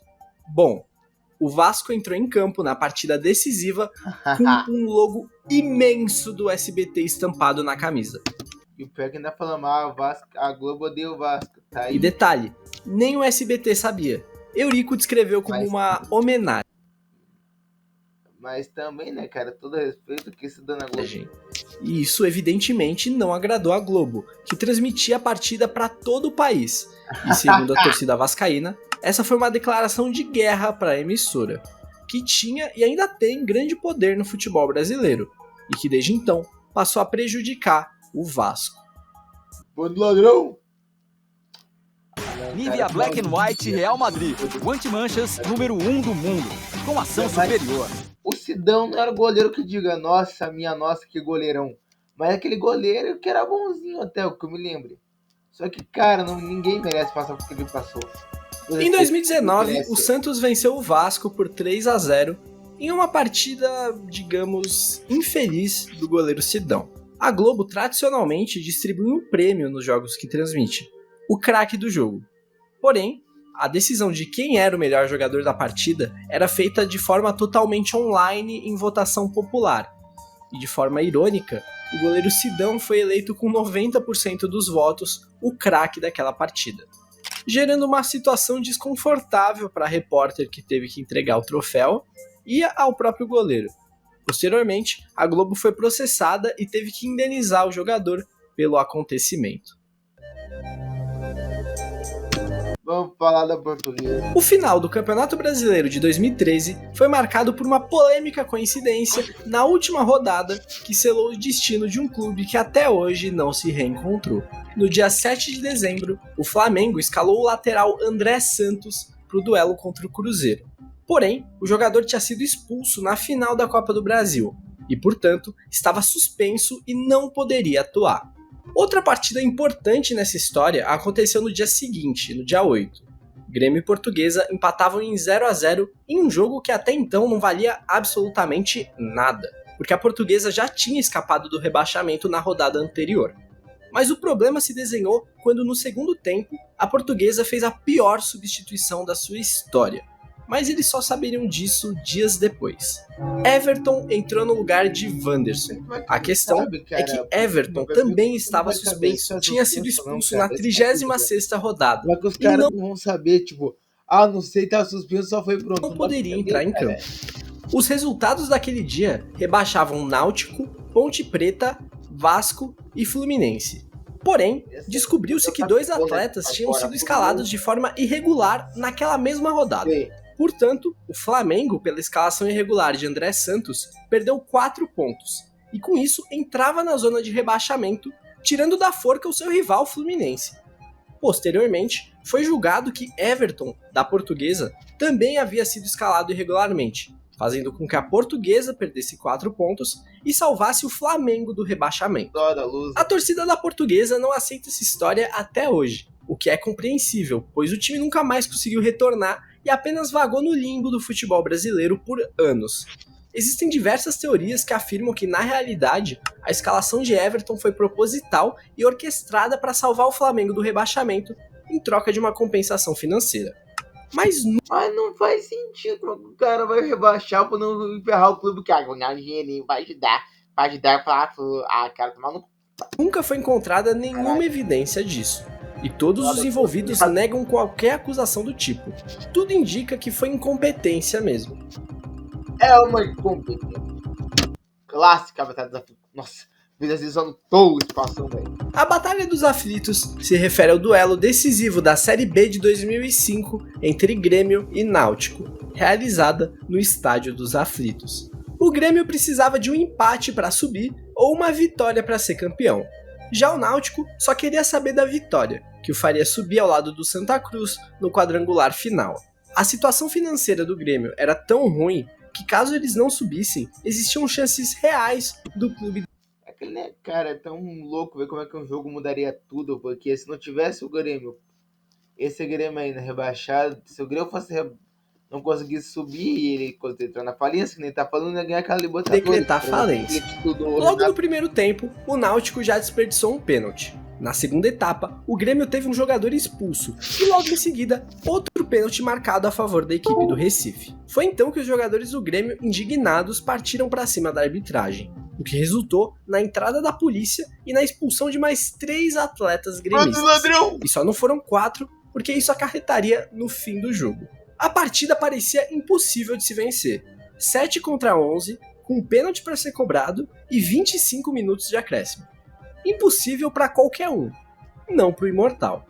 Bom, o Vasco entrou em campo na partida decisiva com um logo imenso do SBT estampado na camisa. E o pior é que ainda falando, o Vasco, a Globo odeia o Vasco. Tá aí. E detalhe, nem o SBT sabia. Eurico descreveu como uma homenagem. Mas também, né, cara, todo respeito que se dá na Globo. E isso evidentemente não agradou a Globo, que transmitia a partida para todo o país. E segundo a torcida vascaína, essa foi uma declaração de guerra para a emissora, que tinha e ainda tem grande poder no futebol brasileiro, e que desde então passou a prejudicar o Vasco. Bando ladrão! Nivea Black and White Real Madrid, o anti-manchas número 1 do mundo, com ação superior. O Sidão não era o goleiro que diga, nossa, que goleirão. Mas aquele goleiro que era bonzinho até, o que eu me lembre. Só que, cara, ninguém merece passar por que ele passou. Em 2019, o Santos venceu o Vasco por 3-0 em uma partida, digamos, infeliz do goleiro Sidão. A Globo tradicionalmente distribui um prêmio nos jogos que transmite, o craque do jogo. Porém, a decisão de quem era o melhor jogador da partida era feita de forma totalmente online em votação popular. E de forma irônica, o goleiro Sidão foi eleito com 90% dos votos o craque daquela partida, gerando uma situação desconfortável para a repórter que teve que entregar o troféu e ao próprio goleiro. Posteriormente, a Globo foi processada e teve que indenizar o jogador pelo acontecimento. Vamos falar da Portuguesa. O final do Campeonato Brasileiro de 2013 foi marcado por uma polêmica coincidência na última rodada que selou o destino de um clube que até hoje não se reencontrou. No dia 7 de dezembro, o Flamengo escalou o lateral André Santos para o duelo contra o Cruzeiro. Porém, o jogador tinha sido expulso na final da Copa do Brasil e, portanto, estava suspenso e não poderia atuar. Outra partida importante nessa história aconteceu no dia seguinte, no dia 8. Grêmio e Portuguesa empatavam em 0-0 em um jogo que até então não valia absolutamente nada, porque a Portuguesa já tinha escapado do rebaixamento na rodada anterior. Mas o problema se desenhou quando no segundo tempo a Portuguesa fez a pior substituição da sua história. Mas eles só saberiam disso dias depois. Everton entrou no lugar de Wanderson. A questão é que Everton também estava suspenso, tinha sido expulso na 36ª rodada. Mas que os caras não vão saber, tipo, não sei, tá suspenso, só foi pronto. Não poderia entrar em campo. Os resultados daquele dia rebaixavam Náutico, Ponte Preta, Vasco e Fluminense. Porém, descobriu-se que 2 atletas tinham sido escalados de forma irregular naquela mesma rodada. Portanto, o Flamengo, pela escalação irregular de André Santos, perdeu 4 pontos, e com isso entrava na zona de rebaixamento, tirando da forca o seu rival Fluminense. Posteriormente, foi julgado que Everton, da Portuguesa, também havia sido escalado irregularmente, fazendo com que a Portuguesa perdesse 4 pontos e salvasse o Flamengo do rebaixamento. A torcida da Portuguesa não aceita essa história até hoje, o que é compreensível, pois o time nunca mais conseguiu retornar e apenas vagou no limbo do futebol brasileiro por anos. Existem diversas teorias que afirmam que, na realidade, a escalação de Everton foi proposital e orquestrada para salvar o Flamengo do rebaixamento em troca de uma compensação financeira. Mas não faz sentido, o cara vai rebaixar por não emperrar o clube que ganhar dinheirinho, vai ajudar pra cara, tomar no... Nunca foi encontrada nenhuma evidência disso. E todos os envolvidos negam qualquer acusação do tipo. Tudo indica que foi incompetência mesmo. É uma incompetência. Clássica Batalha dos Aflitos. Nossa, visualizando todo o espaço, velho. A Batalha dos Aflitos se refere ao duelo decisivo da Série B de 2005 entre Grêmio e Náutico, realizada no Estádio dos Aflitos. O Grêmio precisava de um empate para subir ou uma vitória para ser campeão. Já o Náutico só queria saber da vitória, que o faria subir ao lado do Santa Cruz no quadrangular final. A situação financeira do Grêmio era tão ruim que, caso eles não subissem, existiam chances reais do clube. Aquele, né, cara, é tão louco ver como é que um jogo mudaria tudo, porque se não tivesse o Grêmio, esse Grêmio ainda rebaixado, se o Grêmio não conseguisse subir e ele entrar na falência, que nem tá falando, ia ganhar aquela Libertadores. Decretar falência. Logo no primeiro tempo, o Náutico já desperdiçou um pênalti. Na segunda etapa, o Grêmio teve um jogador expulso e logo em seguida, outro pênalti marcado a favor da equipe do Recife. Foi então que os jogadores do Grêmio, indignados, partiram para cima da arbitragem, o que resultou na entrada da polícia e na expulsão de mais 3 atletas gremistas. E só não foram 4, porque isso acarretaria no fim do jogo. A partida parecia impossível de se vencer. 7 contra 11, com um pênalti para ser cobrado e 25 minutos de acréscimo. Impossível para qualquer um, não para o imortal.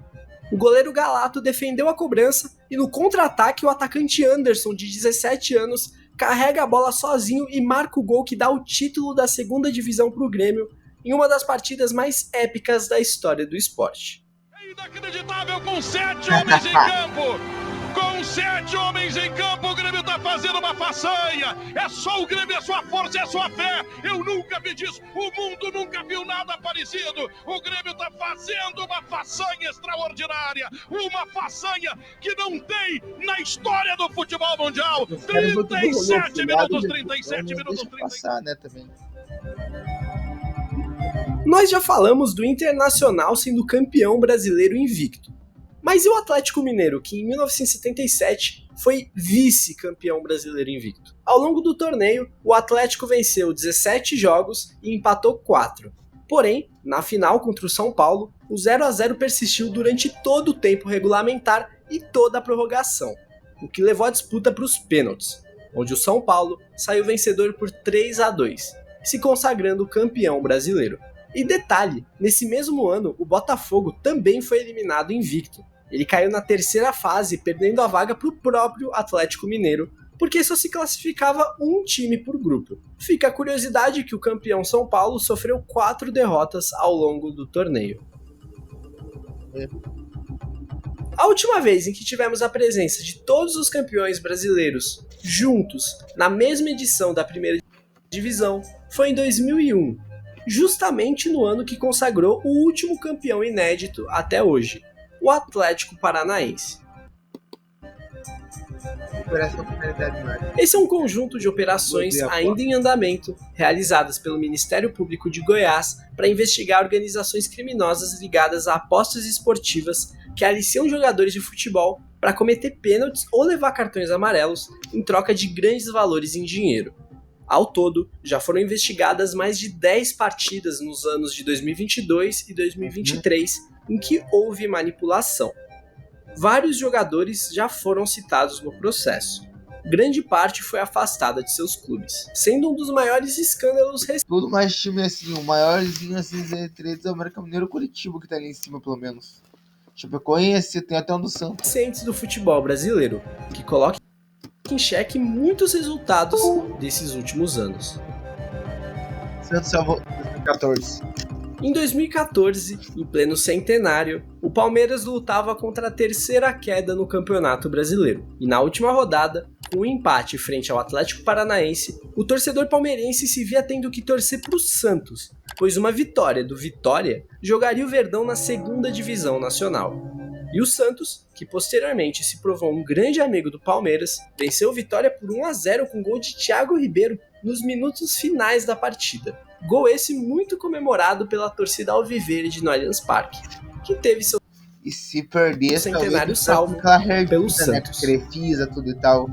O goleiro Galato defendeu a cobrança e no contra-ataque o atacante Anderson, de 17 anos, carrega a bola sozinho e marca o gol que dá o título da segunda divisão para o Grêmio em uma das partidas mais épicas da história do esporte. É inacreditável, com 7 homens em campo! Com 7 homens em campo, o Grêmio tá fazendo uma façanha. É só o Grêmio, é sua força, é sua fé. Eu nunca vi disso, o mundo nunca viu nada parecido. O Grêmio tá fazendo uma façanha extraordinária. Uma façanha que não tem na história do futebol mundial. 37 minutos, 37 minutos, 37. Passar, né, também. Nós já falamos do Internacional sendo campeão brasileiro invicto. Mas e o Atlético Mineiro, que em 1977 foi vice-campeão brasileiro invicto? Ao longo do torneio, o Atlético venceu 17 jogos e empatou 4. Porém, na final contra o São Paulo, o 0-0 persistiu durante todo o tempo regulamentar e toda a prorrogação, o que levou a disputa para os pênaltis, onde o São Paulo saiu vencedor por 3-2, se consagrando campeão brasileiro. E detalhe, nesse mesmo ano, o Botafogo também foi eliminado invicto. Ele caiu na terceira fase, perdendo a vaga para o próprio Atlético Mineiro, porque só se classificava um time por grupo. Fica a curiosidade que o campeão São Paulo sofreu 4 derrotas ao longo do torneio. A última vez em que tivemos a presença de todos os campeões brasileiros juntos na mesma edição da primeira divisão foi em 2001, justamente no ano que consagrou o último campeão inédito até hoje, o Atlético Paranaense. Esse é um conjunto de operações ainda em andamento, realizadas pelo Ministério Público de Goiás para investigar organizações criminosas ligadas a apostas esportivas que aliciam jogadores de futebol para cometer pênaltis ou levar cartões amarelos em troca de grandes valores em dinheiro. Ao todo, já foram investigadas mais de 10 partidas nos anos de 2022 e 2023 em que houve manipulação. Vários jogadores já foram citados no processo. Grande parte foi afastada de seus clubes, sendo um dos maiores escândalos Tudo mais time assim, o maiorzinho assim entre eles é o América Mineiro Curitiba, que tá ali em cima pelo menos. Chapecoense, tem até um do Santos. recentes do futebol brasileiro, que coloca em xeque muitos resultados desses últimos anos. Santos salvou 2014. Em 2014, em pleno centenário, o Palmeiras lutava contra a terceira queda no Campeonato Brasileiro. E na última rodada, com um empate frente ao Atlético Paranaense, o torcedor palmeirense se via tendo que torcer para o Santos, pois uma vitória do Vitória jogaria o Verdão na segunda divisão nacional. E o Santos, que posteriormente se provou um grande amigo do Palmeiras, venceu o Vitória por 1-0 com gol de Thiago Ribeiro nos minutos finais da partida. Gol esse muito comemorado pela torcida alviverde no Allianz Parque, que teve seu E se perder, centenário salvo pelo Santos. Crefisa, tudo e tal.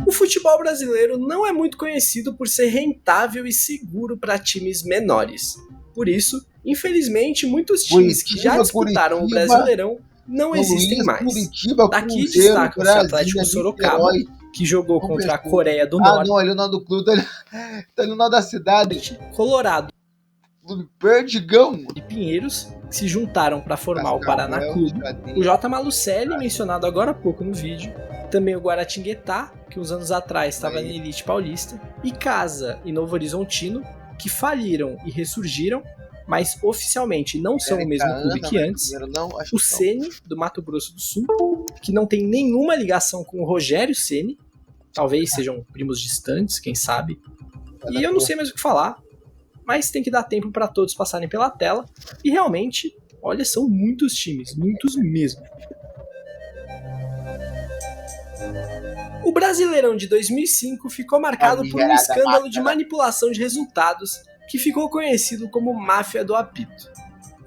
O futebol brasileiro não é muito conhecido por ser rentável e seguro para times menores. Por isso, infelizmente, muitos times que já disputaram o Brasileirão não existem mais. Daqui destaca-se o Atlético Sorocaba, que jogou contra a Coreia do Norte. Não, olha o nome do clube, tá ali o nome da cidade. Colorado Clube Perdigão. e Pinheiros, que se juntaram para formar o Paraná Clube. O J. Malucelli, mencionado agora há pouco no vídeo. Também o Guaratinguetá, que uns anos atrás estava na elite paulista. E Casa e Novo Horizontino, que faliram e ressurgiram. mas oficialmente não são o mesmo clube que antes. Não, acho O que não. Ceni, do Mato Grosso do Sul, que não tem nenhuma ligação com o Rogério Ceni, talvez sejam primos distantes, quem sabe. E eu não sei mais o que falar, mas tem que dar tempo para todos passarem pela tela. E realmente, olha, são muitos times, muitos mesmo. O Brasileirão de 2005 ficou marcado por um escândalo de manipulação de resultados que ficou conhecido como Máfia do Apito.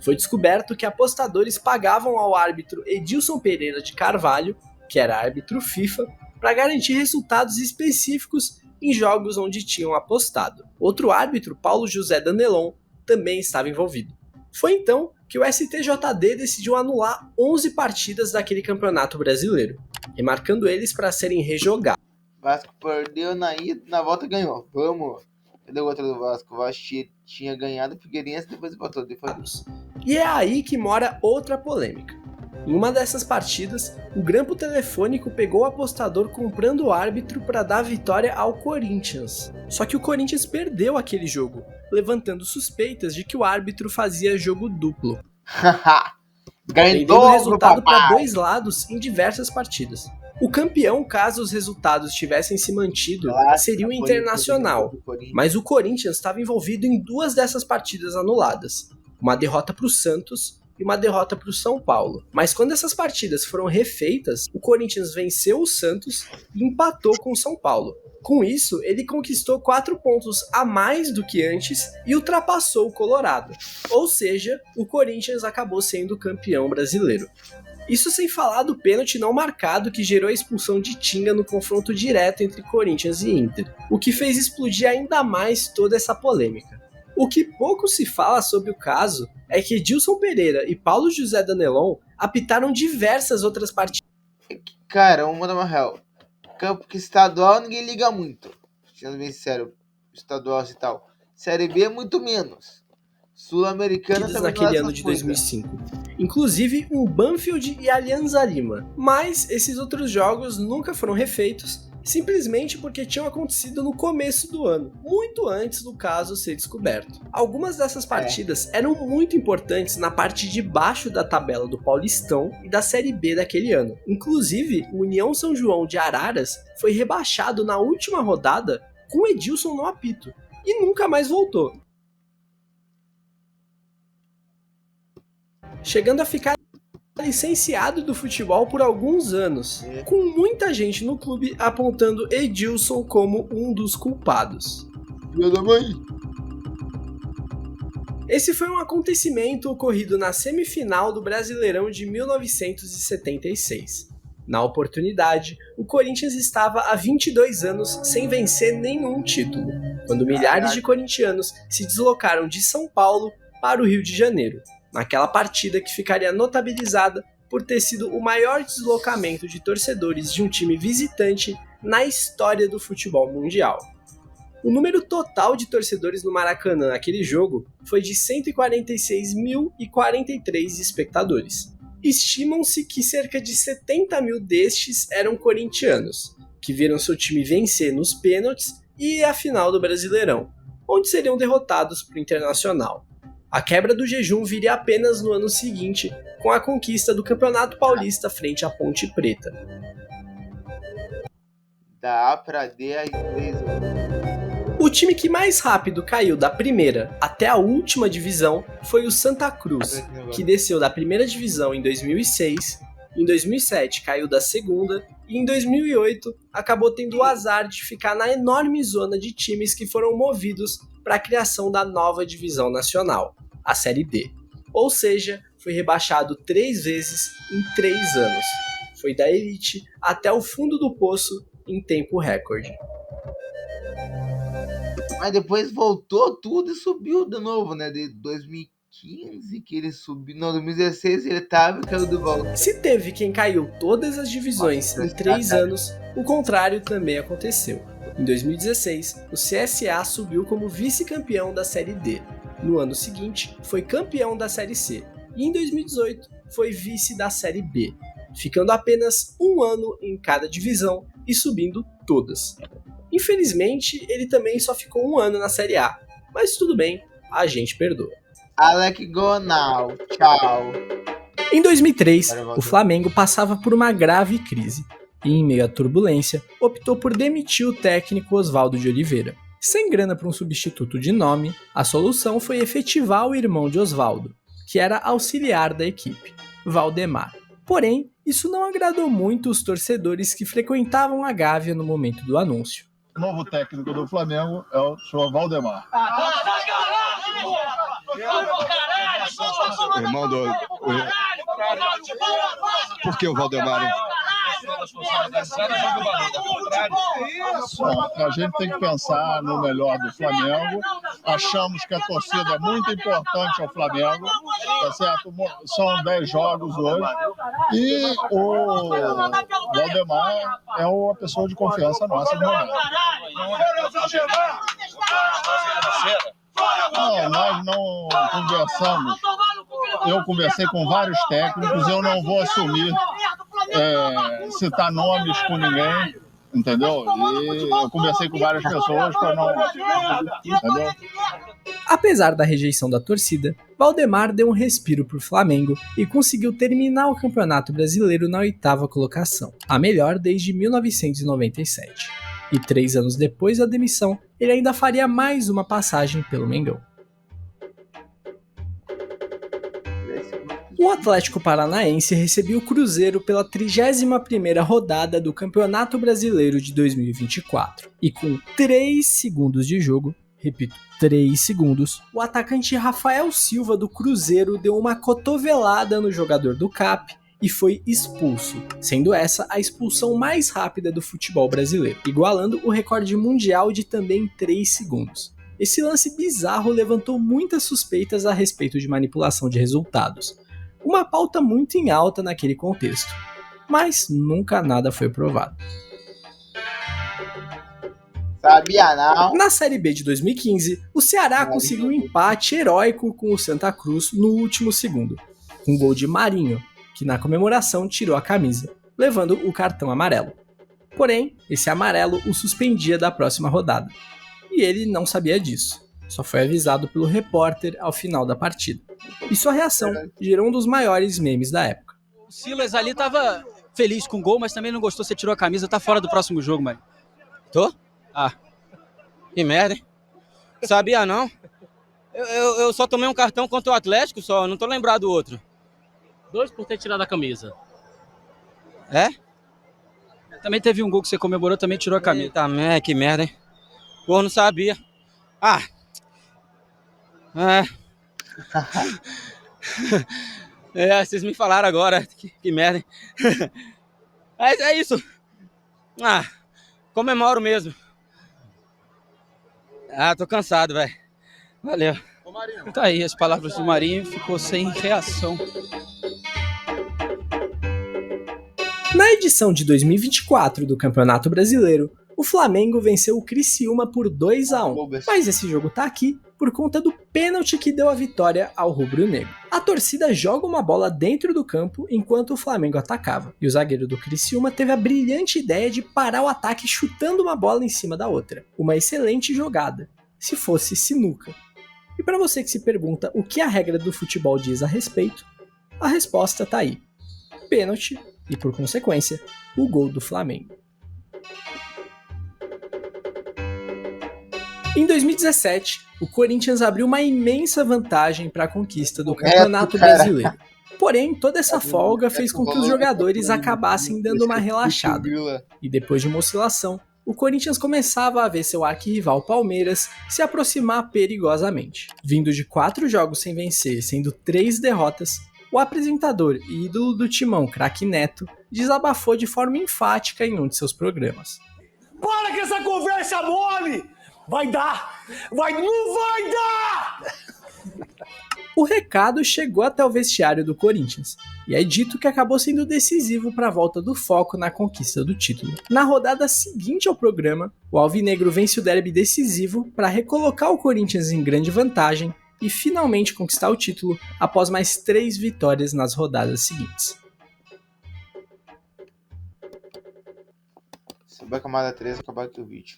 Foi descoberto que apostadores pagavam ao árbitro Edilson Pereira de Carvalho, que era árbitro FIFA, para garantir resultados específicos em jogos onde tinham apostado. Outro árbitro, Paulo José Danelon, também estava envolvido. Foi então que o STJD decidiu anular 11 partidas daquele campeonato brasileiro, remarcando eles para serem rejogados. Vasco perdeu na ida, na volta ganhou. Vamos. Cadê o outro do Vasco? O Vasco tinha ganhado o Figueirense, depois empatou. E é aí que mora outra polêmica. Em uma dessas partidas, o grampo telefônico pegou o apostador comprando o árbitro para dar vitória ao Corinthians. Só que o Corinthians perdeu aquele jogo, levantando suspeitas de que o árbitro fazia jogo duplo. Vendendo o resultado para dois lados em diversas partidas. O campeão, caso os resultados tivessem se mantido, seria o Internacional, mas o Corinthians estava envolvido em duas dessas partidas anuladas, uma derrota para o Santos e uma derrota para o São Paulo. Mas quando essas partidas foram refeitas, o Corinthians venceu o Santos e empatou com o São Paulo. Com isso, ele conquistou 4 pontos a mais do que antes e ultrapassou o Colorado. Ou seja, o Corinthians acabou sendo campeão brasileiro. Isso sem falar do pênalti não marcado que gerou a expulsão de Tinga no confronto direto entre Corinthians e Inter, o que fez explodir ainda mais toda essa polêmica. O que pouco se fala sobre o caso é que Edilson Pereira e Paulo José Danelon apitaram diversas outras partidas. Cara, vamos mandar uma real. Campo que estadual ninguém liga muito. Sendo bem sério, estadual e tal. Série B é muito menos. Sul-Americana também naquele ano de 2005. Inclusive um Banfield e Alianza Lima. Mas esses outros jogos nunca foram refeitos, simplesmente porque tinham acontecido no começo do ano, muito antes do caso ser descoberto. Algumas dessas partidas eram muito importantes na parte de baixo da tabela do Paulistão e da Série B daquele ano. Inclusive, o União São João de Araras foi rebaixado na última rodada com Edilson no apito e nunca mais voltou. Chegando a ficar licenciado do futebol por alguns anos, com muita gente no clube apontando Edilson como um dos culpados. Filha da mãe! Esse foi um acontecimento ocorrido na semifinal do Brasileirão de 1976. Na oportunidade, o Corinthians estava há 22 anos sem vencer nenhum título, quando milhares de corintianos se deslocaram de São Paulo para o Rio de Janeiro, naquela partida que ficaria notabilizada por ter sido o maior deslocamento de torcedores de um time visitante na história do futebol mundial. O número total de torcedores no Maracanã naquele jogo foi de 146.043 espectadores. Estimam-se que cerca de 70 mil destes eram corintianos, que viram seu time vencer nos pênaltis e a final do Brasileirão, onde seriam derrotados por Internacional. A quebra do jejum viria apenas no ano seguinte, com a conquista do Campeonato Paulista frente à Ponte Preta. Da A pra D a empresa. O time que mais rápido caiu da primeira até a última divisão foi o Santa Cruz, que desceu da primeira divisão em 2006, em 2007 caiu da segunda e em 2008 acabou tendo o azar de ficar na enorme zona de times que foram movidos para a criação da nova divisão nacional, a Série D. Ou seja, foi rebaixado 3 vezes em 3 anos. Foi da elite até o fundo do poço em tempo recorde. Mas depois voltou tudo e subiu de novo, né? De 2015 que ele subiu. Não, 2016 ele tava e caiu de volta. Se teve quem caiu todas as divisões em 3 anos, o contrário também aconteceu. Em 2016, o CSA subiu como vice-campeão da Série D. No ano seguinte, foi campeão da Série C. E em 2018, foi vice da Série B, ficando apenas um ano em cada divisão e subindo todas. Infelizmente, ele também só ficou um ano na Série A, mas tudo bem, a gente perdoa. Alec Gonal. Tchau. Em 2003, Agora o volta. Flamengo passava por uma grave crise e, em meio à turbulência, optou por demitir o técnico Oswaldo de Oliveira. Sem grana para um substituto de nome, a solução foi efetivar o irmão de Oswaldo, que era auxiliar da equipe, Valdemar. Porém, isso não agradou muito os torcedores que frequentavam a Gávea no momento do anúncio. O novo técnico do Flamengo é o senhor Valdemar. Irmão do... Por que o Valdemar? Bom, a gente tem que pensar no melhor do Flamengo. Achamos que a torcida é muito importante ao Flamengo, tá certo? São 10 jogos hoje. E o Valdemar é uma pessoa de confiança nossa no momento. Não, nós não conversamos. Eu conversei com vários técnicos, eu não vou assumir, citar nomes com ninguém, entendeu? E eu conversei com várias pessoas para não... Entendeu? Apesar da rejeição da torcida, Valdemar deu um respiro pro Flamengo e conseguiu terminar o Campeonato Brasileiro na 8ª colocação, a melhor desde 1997. E 3 anos depois da demissão, ele ainda faria mais uma passagem pelo Mengão. O Atlético Paranaense recebeu o Cruzeiro pela 31ª rodada do Campeonato Brasileiro de 2024. E com 3 segundos de jogo, repito, 3 segundos, o atacante Rafael Silva do Cruzeiro deu uma cotovelada no jogador do CAP e foi expulso, sendo essa a expulsão mais rápida do futebol brasileiro, igualando o recorde mundial de também 3 segundos. Esse lance bizarro levantou muitas suspeitas a respeito de manipulação de resultados, uma pauta muito em alta naquele contexto, mas nunca nada foi provado. Sabia não? Na Série B de 2015, o Ceará conseguiu um empate heróico com o Santa Cruz no último segundo, com um gol de Marinho, que na comemoração tirou a camisa, levando o cartão amarelo. Porém, esse amarelo o suspendia da próxima rodada, e ele não sabia disso, só foi avisado pelo repórter ao final da partida. E sua reação gerou um dos maiores memes da época. O Silas ali tava feliz com o gol, mas também não gostou, você tirou a camisa, tá fora do próximo jogo, mano. Tô? Ah, que merda, hein? Sabia não? Eu só tomei um cartão contra o Atlético, só, não tô lembrado do outro. 2 por ter tirado a camisa. É? Também teve um gol que você comemorou, também tirou a camisa. Eita, que merda, hein? Pô, não sabia. Ah! Vocês me falaram agora, que merda, hein? É isso. Comemoro mesmo. Tô cansado, velho. Valeu. Tá aí as palavras do Marinho, ficou sem reação. Na edição de 2024 do Campeonato Brasileiro, o Flamengo venceu o Criciúma por 2-1, mas esse jogo tá aqui por conta do pênalti que deu a vitória ao rubro-negro. A torcida joga uma bola dentro do campo enquanto o Flamengo atacava, e o zagueiro do Criciúma teve a brilhante ideia de parar o ataque chutando uma bola em cima da outra. Uma excelente jogada, se fosse sinuca. E para você que se pergunta o que a regra do futebol diz a respeito, a resposta tá aí. Pênalti e, por consequência, o gol do Flamengo. Em 2017, o Corinthians abriu uma imensa vantagem para a conquista do Campeonato Brasileiro. Porém, toda essa folga fez com que os jogadores acabassem dando uma relaxada. E depois de uma oscilação, o Corinthians começava a ver seu arquirrival Palmeiras se aproximar perigosamente. Vindo de 4 jogos sem vencer, sendo 3 derrotas, o apresentador e ídolo do Timão, craque Neto, desabafou de forma enfática em um de seus programas. Para que essa conversa mole! Vai dar! Não vai dar! O recado chegou até o vestiário do Corinthians, e é dito que acabou sendo decisivo para a volta do foco na conquista do título. Na rodada seguinte ao programa, o Alvinegro vence o derby decisivo para recolocar o Corinthians em grande vantagem e finalmente conquistar o título após mais 3 vitórias nas rodadas seguintes. Subiu a camada 3, acabar aqui o vídeo.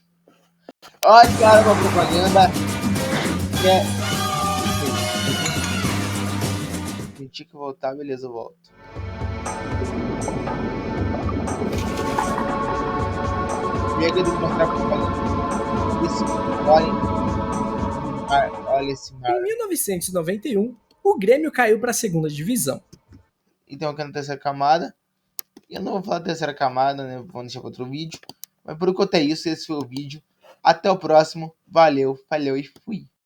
Olha, cara, uma propaganda. tinha que voltar, beleza, eu volto. Chega de mostrar propaganda. Isso, olha esse mar. Em 1991, o Grêmio caiu para a segunda divisão. Então aqui na terceira camada. Eu não vou falar da terceira camada, né? Vamos deixar para outro vídeo. Mas por enquanto é isso, esse foi o vídeo. Até o próximo. Valeu, falhou e fui.